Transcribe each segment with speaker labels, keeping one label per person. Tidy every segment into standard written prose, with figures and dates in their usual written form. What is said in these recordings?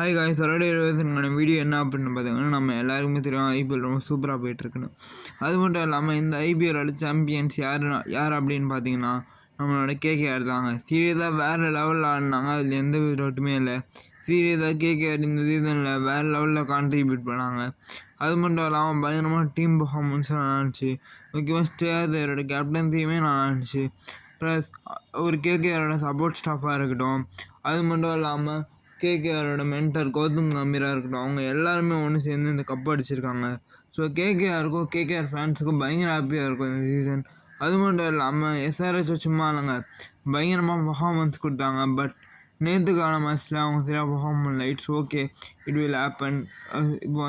Speaker 1: Hi guys, என்னோட video என்ன அப்படின்னு பார்த்தீங்கன்னா, நம்ம எல்லாருக்குமே தெரியும் ஐபிஎல் ரொம்ப சூப்பராக போயிட்டுருக்குன்னு. அது மட்டும் இல்லாமல் இந்த ஐபிஎல்லோட சாம்பியன்ஸ் யார் அப்படின்னு பார்த்தீங்கன்னா, நம்மளோட கேகேஆர் தாங்க. சீரியஸாக வேறு லெவலில் ஆடினாங்க. அதில் எந்த டவுட்டுமே இல்லை. சீரியஸாக கேகேஆர் இந்த சீசனில் வேறு லெவலில் கான்ட்ரிபியூட் பண்ணாங்க. அது மட்டும் இல்லாமல் பயங்கரமாக டீம் பர்ஃபார்மன்ஸும் நல்லாச்சு. முக்கியமாக ஸ்ரேயாஸரோட கேப்டன்சியுமே நல்லாச்சு. ப்ளஸ் ஒரு கேகேஆரோட சப்போர்ட் ஸ்டாஃபாக இருக்கட்டும், அது மட்டும் இல்லாமல் கேகேஆரோட மென்டர் கௌதம் கம்பீராக இருக்கட்டும், அவங்க எல்லாருமே ஒன்று சேர்ந்து இந்த கப் அடிச்சிருக்காங்க. ஸோ கேகேஆருக்கும் கேகேஆர் ஃபேன்ஸுக்கும் பயங்கர ஹாப்பியாக இருக்கும் இந்த சீசன். அது மட்டும் இல்லாமல் எஸ்ஆர்ஹெச் சும்மா இல்லைங்க, பயங்கரமாக பர்ஃபார்மன்ஸ் கொடுத்தாங்க. பட் நேற்றுக்கான மேட்ச்சில் அவங்க சரியாக பர்ஃபார்ம் பண்ணல. It's okay, it will happen. இப்போ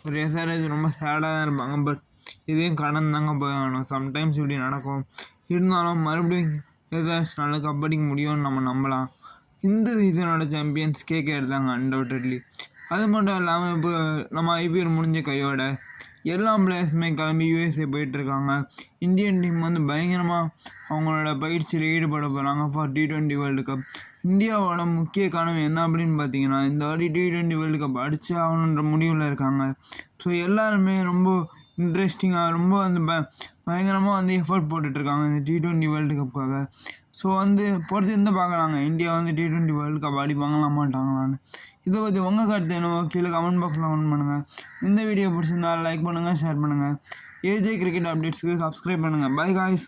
Speaker 1: ஒரு எஸ்ஆர்ஹெச் ரொம்ப சேடாக தான் இருப்பாங்க. பட் இதையும் கடந்தாங்க போகணும். சம்டைம்ஸ் இப்படி நடக்கும். இருந்தாலும் மறுபடியும் எஸ்ஆர்ஹெச் நல்லா கப் அடிக்க முடியும்னு நம்ம நம்பலாம். இந்த சீசனோட சாம்பியன்ஸ் கேகேஆர் தாங்க அன்டவுட்டட்லி. அது மட்டும் இல்லாமல் இப்போ நம்ம ஐபிஎல் முடிஞ்ச கையோட எல்லா பிளேயர்ஸுமே கிளம்பி யூஎஸ்ஏ போயிட்டுருக்காங்க. இந்தியன் டீம் பயங்கரமாக அவங்களோட பயிற்சியில் ஈடுபட போகிறாங்க ஃபார் T20 வேர்ல்டு கப். இந்தியாவோட முக்கிய கனவு என்ன அப்படின்னு பார்த்தீங்கன்னா, இந்த வாட்டி T20 வேர்ல்டு கப் அடித்து ஆகணுன்ற முடிவில் இருக்காங்க. ஸோ எல்லாருமே ரொம்ப இன்ட்ரெஸ்டிங்காக ரொம்ப பயங்கரமாக எஃபர்ட் போட்டுட்ருக்காங்க இந்த T20 வேர்ல்டு கப்புக்காக. ஸோ பொறுத்து பார்க்கலாங்க, இந்தியா T20 வேர்ல்டு கப் அடிப்பாங்களா மாட்டாங்களான்னு. இதை பற்றி உங்கள் கருத்து என்னவோ கீழே கமெண்ட் பாக்ஸில் கமெண்ட் பண்ணுங்கள். இந்த வீடியோ பிடிச்சிருந்தால் லைக் பண்ணுங்கள், ஷேர் பண்ணுங்கள். ஏஜே கிரிக்கெட் அப்டேட்ஸுக்கு சப்ஸ்கிரைப் பண்ணுங்கள். By guys.